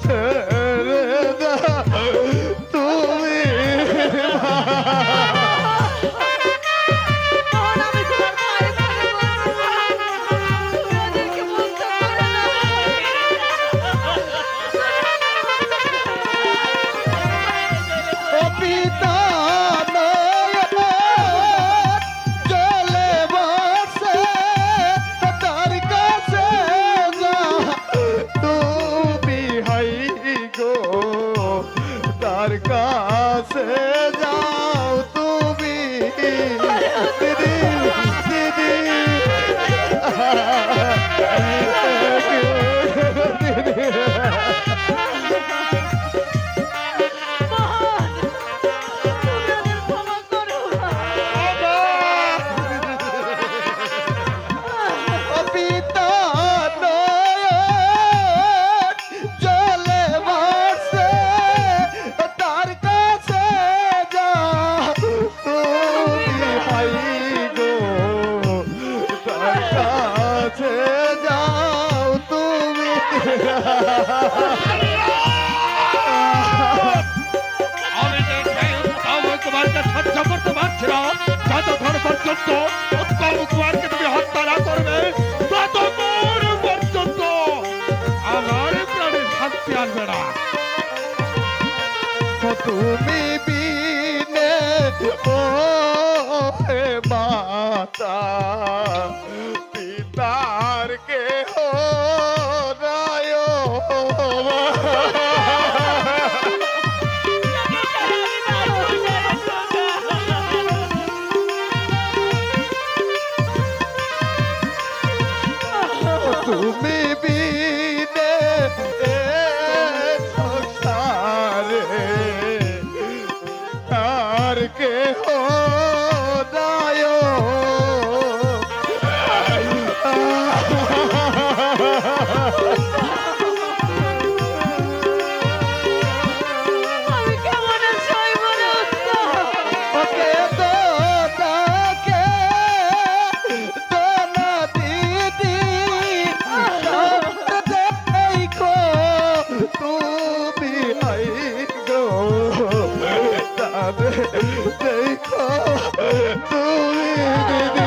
ছেড়ে দাও তুমি কাছে যাও তুমি দিদি দিদি আমি তোমাকে সহ্য করতে পারছি না যতক্ষণ পর্যন্ত উত্তম কুমারকে তুমি হত্যা না করবে ততক্ষণ পর্যন্ত আমার প্রাণে শান্তি আসবে না। তুমি বিনে ও হে মাতা পিতার কে হো রায় তুমি বিনে সংসারে আর কে হো দায় দেখো তুমি দিদি